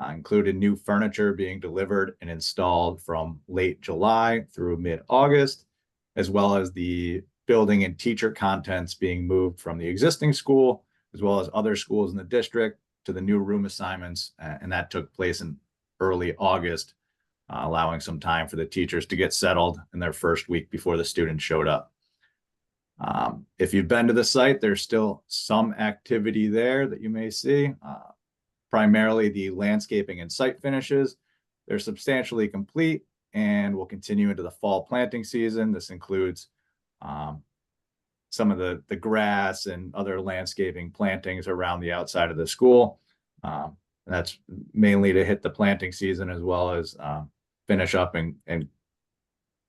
S13: included new furniture being delivered and installed from late July through mid-August, as well as the building and teacher contents being moved from the existing school, as well as other schools in the district, to the new room assignments. And that took place in early August, allowing some time for the teachers to get settled in their first week before the students showed up. If you've been to the site, there's still some activity there that you may see. Primarily the landscaping and site finishes. They're substantially complete and will continue into the fall planting season. This includes some of the grass and other landscaping plantings around the outside of the school. And that's mainly to hit the planting season, as well as finish up and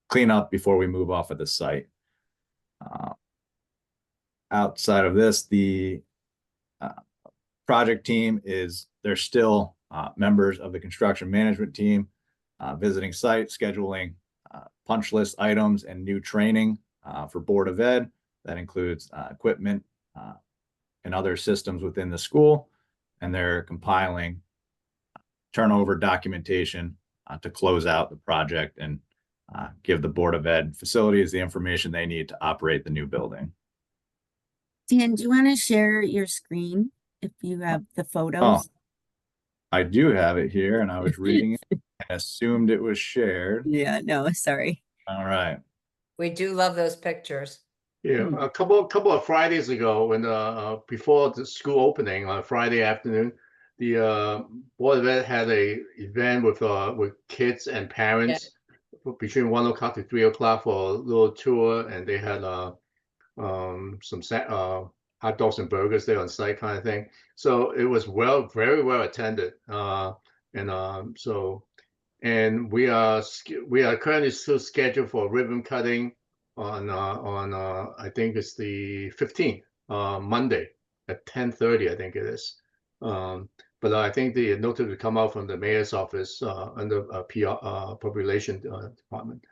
S13: clean up before we move off of the site. Outside of this, the project team they're still members of the construction management team, visiting sites, scheduling punch list items and new training for Board of Ed. That includes equipment and other systems within the school. And they're compiling turnover documentation to close out the project and give the Board of Ed facilities the information they need to operate the new building.
S7: Dan, do you want to share your screen if you have the photos?
S13: Oh, I do have it here, and I was reading it and assumed it was shared.
S7: Yeah, no, sorry.
S13: All right.
S1: We do love those pictures.
S11: Yeah, a couple of Fridays ago, when before the school opening on Friday afternoon, the Board of Ed had a event with kids and parents between 1 o'clock to 3 o'clock for a little tour, and they had some hot dogs and burgers there on site, kind of thing. So it was very well attended, and we are currently still scheduled for ribbon cutting on I think it's the 15th, Monday at 10:30, I think it is. But I think the notice will come out from the mayor's office under PR Public Relations department.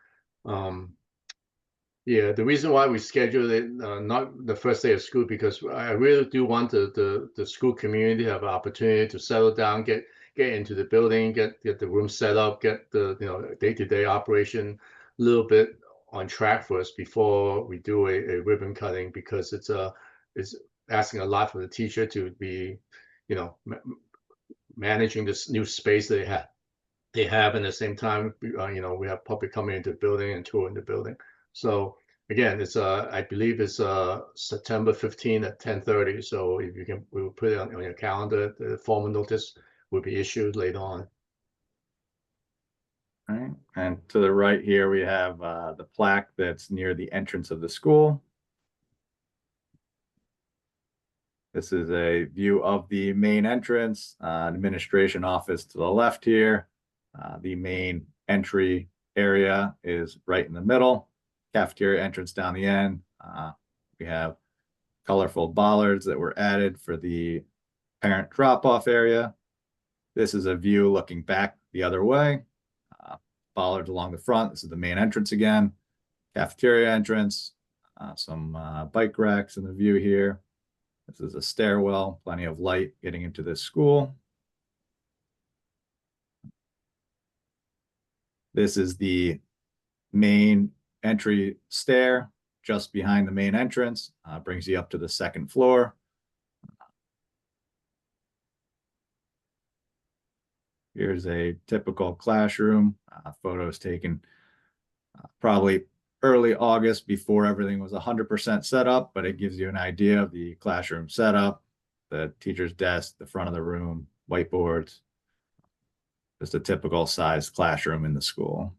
S11: Yeah, the reason why we scheduled it not the first day of school, because I really do want the school community to have an opportunity to settle down, get into the building, get the room set up, get the day-to-day operation a little bit on track for us before we do a ribbon cutting, because it's asking a lot for the teacher to be managing this new space they have, and at the same time we have public coming into the building and touring the building. So again, it's I believe it's September 15th at 10:30. So if you can, we'll put it on your calendar. The formal notice will be issued later on.
S13: All right. And to the right here, we have the plaque that's near the entrance of the school. This is a view of the main entrance, administration office to the left here. The main entry area is right in the middle. Cafeteria entrance down the end. We have colorful bollards that were added for the parent drop-off area. This is a view looking back the other way. Bollards along the front. This is the main entrance again. Cafeteria entrance. Some bike racks in the view here. This is a stairwell, plenty of light getting into this school. This is the main entry stair just behind the main entrance, brings you up to the second floor. Here's a typical classroom, photos taken probably early August before everything was 100% set up, but it gives you an idea of the classroom setup, the teacher's desk, the front of the room, whiteboards, just a typical sized classroom in the school.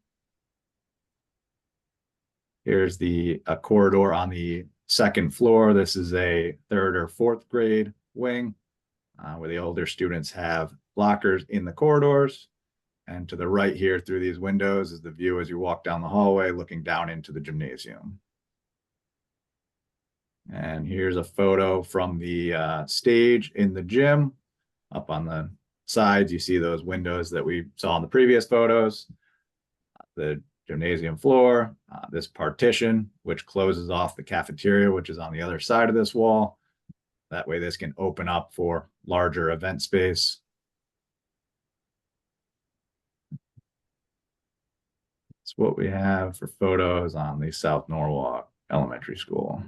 S13: Here's a corridor on the second floor. This is a 3rd or 4th grade wing where the older students have lockers in the corridors. And to the right here through these windows is the view as you walk down the hallway looking down into the gymnasium. And here's a photo from the stage in the gym. Up on the sides, you see those windows that we saw in the previous photos. The gymnasium floor, this partition, which closes off the cafeteria, which is on the other side of this wall. That way this can open up for larger event space. That's what we have for photos on the South Norwalk Elementary School.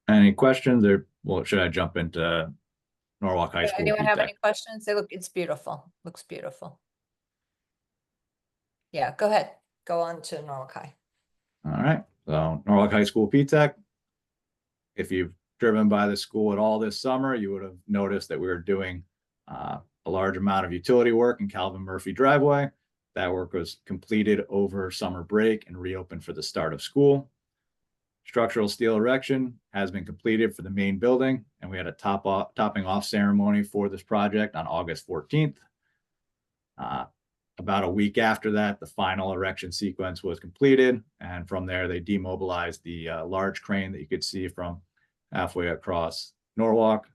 S13: Any questions, or well, should I jump into Norwalk High School?
S1: Anyone have
S13: P-TECH?
S1: any questions? It's beautiful. Looks beautiful. Yeah, go ahead. Go on to Norwalk High.
S13: All right, so Norwalk High School P-TECH. If you've driven by the school at all this summer, you would have noticed that we were doing a large amount of utility work in Calvin Murphy driveway. That work was completed over summer break and reopened for the start of school. Structural steel erection has been completed for the main building, and we had a topping off ceremony for this project on August 14th. About a week after that, the final erection sequence was completed, and from there they demobilized the large crane that you could see from halfway across Norwalk,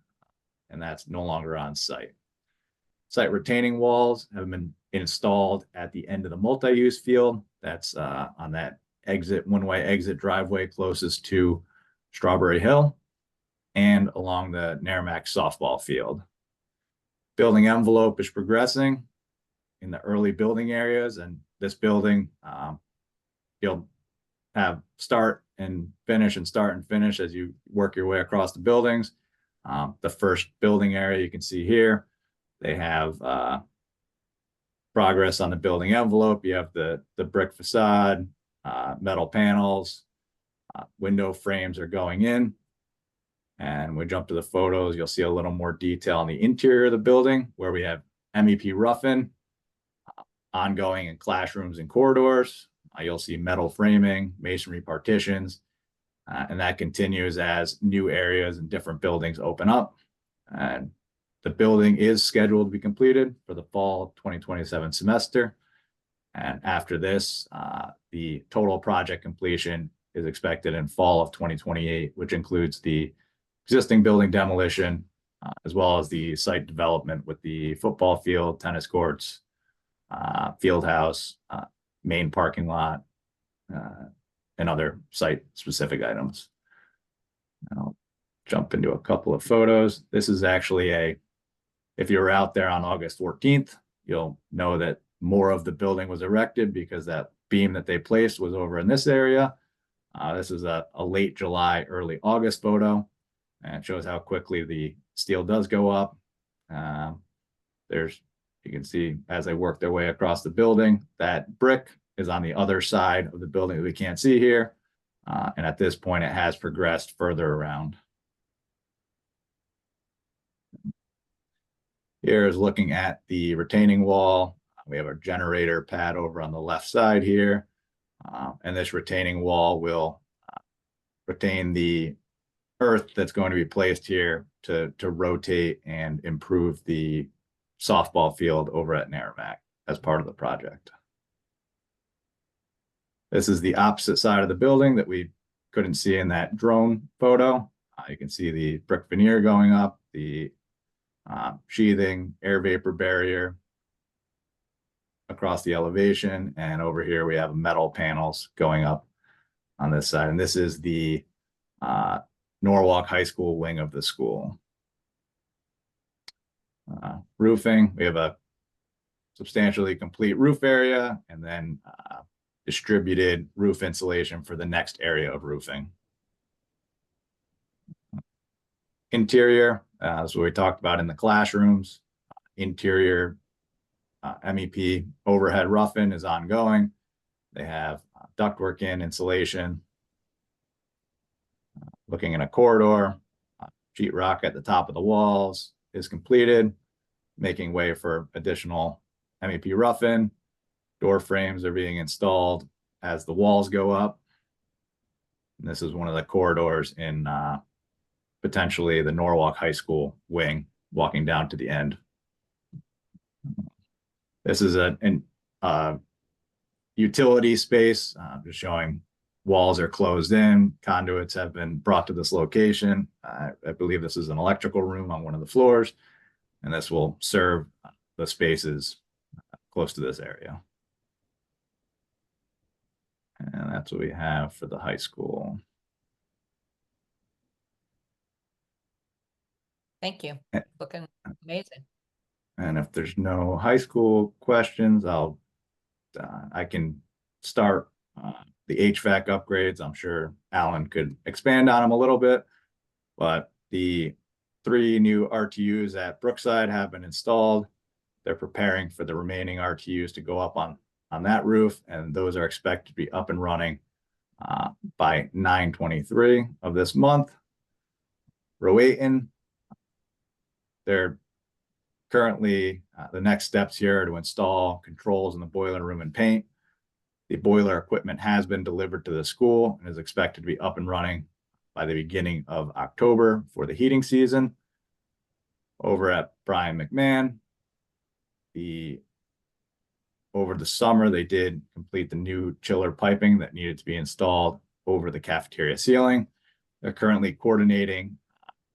S13: and that's no longer on site. Site retaining walls have been installed at the end of the multi-use field. That's on that one-way exit driveway closest to Strawberry Hill and along the Narragansett softball field. Building envelope is progressing in the early building areas, and this building you'll have start and finish and start and finish as you work your way across the buildings. The first building area you can see here, they have progress on the building envelope. You have the brick facade, metal panels, window frames are going in. And we jump to the photos, you'll see a little more detail on the interior of the building where we have MEP rough-in, ongoing in classrooms and corridors. You'll see metal framing, masonry partitions, and that continues as new areas and different buildings open up. And the building is scheduled to be completed for the fall 2027 semester. And after this, the total project completion is expected in fall of 2028, which includes the existing building demolition, as well as the site development with the football field, tennis courts, field house, main parking lot, and other site-specific items. I'll jump into a couple of photos. This is actually if you were out there on August 14th, you'll know that more of the building was erected because that beam that they placed was over in this area. This is a late July, early August photo, and it shows how quickly the steel does go up. You can see as they work their way across the building, that brick is on the other side of the building that we can't see here. And at this point, it has progressed further around. Here is looking at the retaining wall. We have a generator pad over on the left side here. And this retaining wall will retain the earth that's going to be placed here to rotate and improve the softball field over at Narragansett as part of the project. This is the opposite side of the building that we couldn't see in that drone photo. You can see the brick veneer going up, the sheathing, air vapor barrier across the elevation, and over here we have metal panels going up on this side. And this is the Norwalk High School wing of the school. Roofing, we have a substantially complete roof area and then distributed roof insulation for the next area of roofing. Interior, that's what we talked about in the classrooms. Interior MEP overhead roughing is ongoing. They have ductwork in, insulation. Looking in a corridor, sheetrock at the top of the walls is completed, making way for additional MEP roughing. Door frames are being installed as the walls go up. And this is one of the corridors in potentially the Norwalk High School wing, walking down to the end. This is a utility space, just showing walls are closed in, conduits have been brought to this location. I believe this is an electrical room on one of the floors, and this will serve the spaces close to this area. And that's what we have for the high school.
S1: Thank you. Looking amazing.
S13: And if there's no high school questions, I can start the HVAC upgrades. I'm sure Alan could expand on them a little bit, but the 3 new RTUs at Brookside have been installed. They're preparing for the remaining RTUs to go up on that roof, and those are expected to be up and running by 9/23 of this month. Rowayton, they're currently, the next steps here are to install controls in the boiler room and paint. The boiler equipment has been delivered to the school and is expected to be up and running by the beginning of October for the heating season. Over at Brian McMahon, over the summer, they did complete the new chiller piping that needed to be installed over the cafeteria ceiling. They're currently coordinating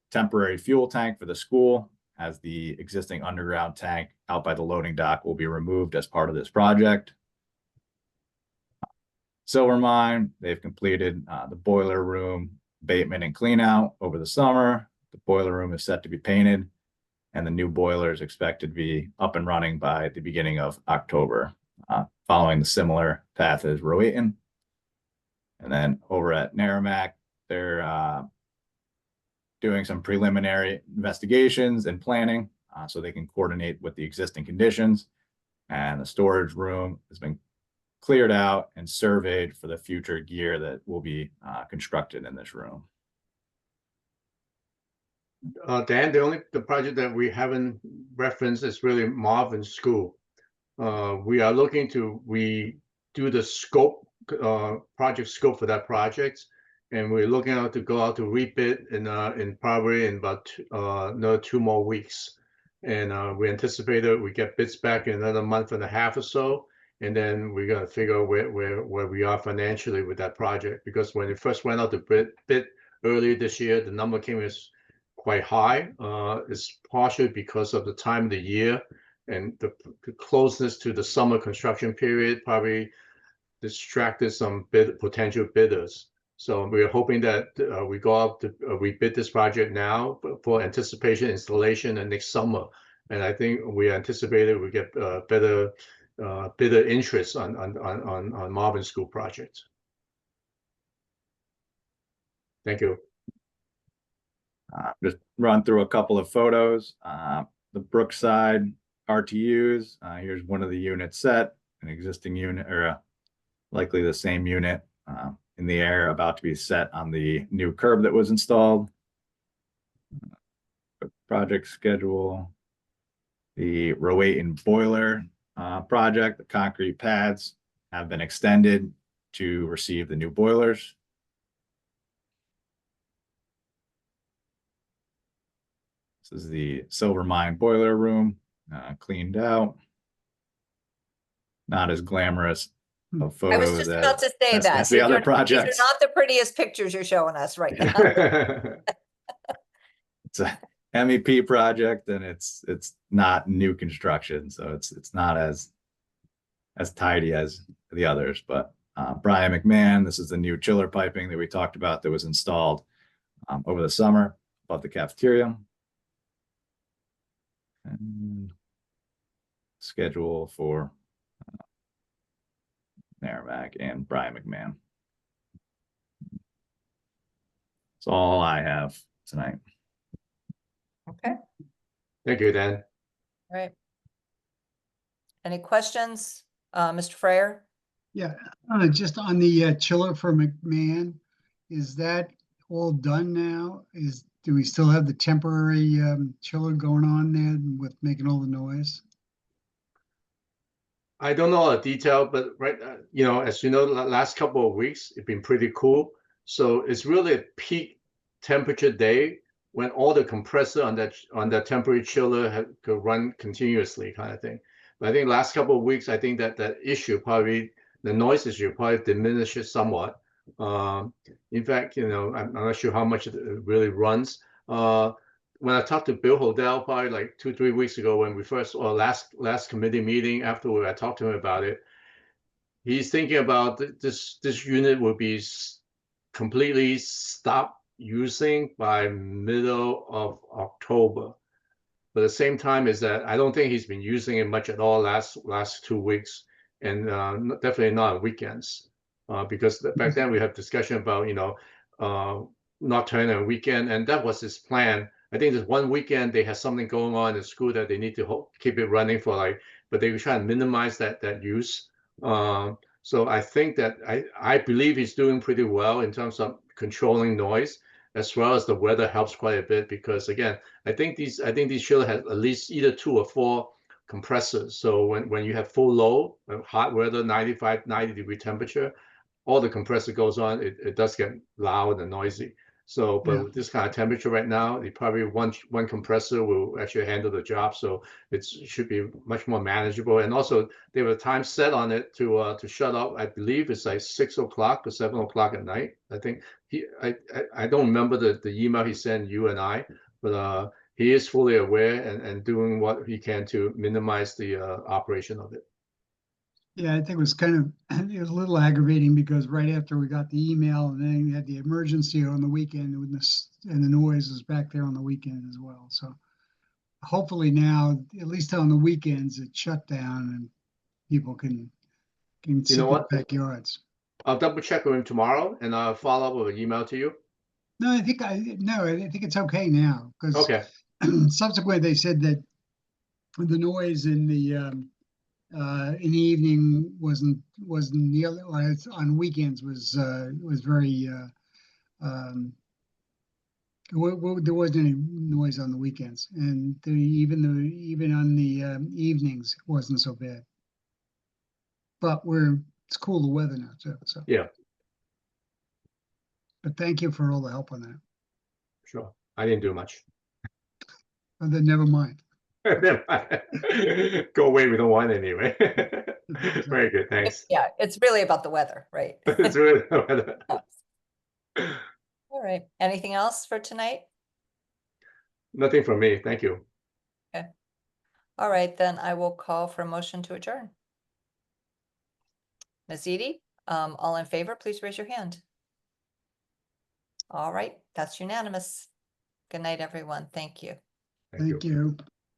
S13: temporary fuel tank for the school, as the existing underground tank out by the loading dock will be removed as part of this project. Silver Mine, they've completed the boiler room abatement and clean out over the summer. The boiler room is set to be painted, and the new boiler is expected to be up and running by the beginning of October, following the similar path as Rowayton. And then over at Narragansett, they're doing some preliminary investigations and planning so they can coordinate with the existing conditions. And the storage room has been cleared out and surveyed for the future gear that will be constructed in this room.
S11: Dan, the project that we haven't referenced is really Marvin School. We are looking to redo the scope, project scope for that project. And we're looking out to go out to rebid in probably in about another 2 more weeks. And we anticipate that we get bids back in another month and a half or so. And then we're going to figure out where we are financially with that project. Because when it first went out to bid earlier this year, the number came as quite high. It's partially because of the time of the year and the closeness to the summer construction period probably distracted some potential bidders. So we're hoping that we go out to rebid this project now for anticipation installation and next summer. And I think we anticipated we get better bidder interest on Marvin School project. Thank you.
S13: Just run through a couple of photos. The Brookside RTUs. Here's one of the units set, an existing unit, or likely the same unit in the air, about to be set on the new curb that was installed. Project schedule. The Rowayton boiler project, the concrete pads have been extended to receive the new boilers. This is the Silver Mine boiler room, cleaned out. Not as glamorous of photos.
S1: I was just about to say that.
S13: As the other projects.
S1: These are not the prettiest pictures you're showing us right now.
S13: It's a MEP project, and it's not new construction, so it's not as tidy as the others. But Brian McMahon, this is the new chiller piping that we talked about that was installed over the summer above the cafeteria. And schedule for Merrimack and Brian McMahon. That's all I have tonight.
S1: Okay,
S11: Thank you, Dan.
S1: all right. Any questions, Mr. Frayer?
S14: Yeah, just on the chiller for McMahon, is that all done now? Do we still have the temporary chiller going on there with making all the noise?
S11: I don't know all the detail, but as you know, the last couple of weeks, it's been pretty cool. So it's really a peak temperature day when all the compressor on that temporary chiller could run continuously, kind of thing. But I think last couple of weeks, I think that issue probably, the noise issue probably diminishes somewhat. In fact, I'm not sure how much it really runs. When I talked to Bill Hodel probably like 2-3 weeks ago, when we first, or last committee meeting afterward, I talked to him about it. He's thinking about this unit will be completely stopped using by middle of October. But at the same time is that I don't think he's been using it much at all last 2 weeks, and definitely not on weekends, because back then we had discussion about not turning on weekend, and that was his plan. I think there's one weekend they have something going on in school that they need to keep it running for but they were trying to minimize that use. So I think that I believe he's doing pretty well in terms of controlling noise, as well as the weather helps quite a bit, because again, I think these chillers have at least either 2 or 4 compressors. So when you have full load, hot weather, 95, 90-degree temperature, all the compressor goes on, it does get loud and noisy. So, but with this kind of temperature right now, probably one compressor will actually handle the job. So it should be much more manageable. And also, they have a time set on it to shut off. I believe it's like 6 o'clock or 7 o'clock at night. I think I don't remember the email he sent you and I, but he is fully aware and doing what he can to minimize the operation of it.
S14: Yeah, I think it was it was a little aggravating because right after we got the email, and then we had the emergency on the weekend, and the noise was back there on the weekend as well. So hopefully now, at least on the weekends, it's shut down and people can sit in their backyards.
S11: I'll double check with him tomorrow and I'll follow up with an email to you.
S14: No, I think it's okay now because subsequently they said that the noise in the evening wasn't the other on weekends was very there wasn't any noise on the weekends, and even on the evenings it wasn't so bad. But it's cooler weather now too. So
S11: yeah.
S14: But thank you for all the help on that.
S11: Sure, I didn't do much.
S14: But then never mind.
S11: Go away, we don't want it anyway. Very good, thanks.
S1: Yeah, it's really about the weather, right?
S11: It's really the weather.
S1: All right, anything else for tonight?
S11: Nothing from me, thank you.
S1: Okay. All right, then I will call for a motion to adjourn. Ms. Edie, all in favor, please raise your hand. All right, that's unanimous. Good night, everyone. Thank you.
S14: Thank you.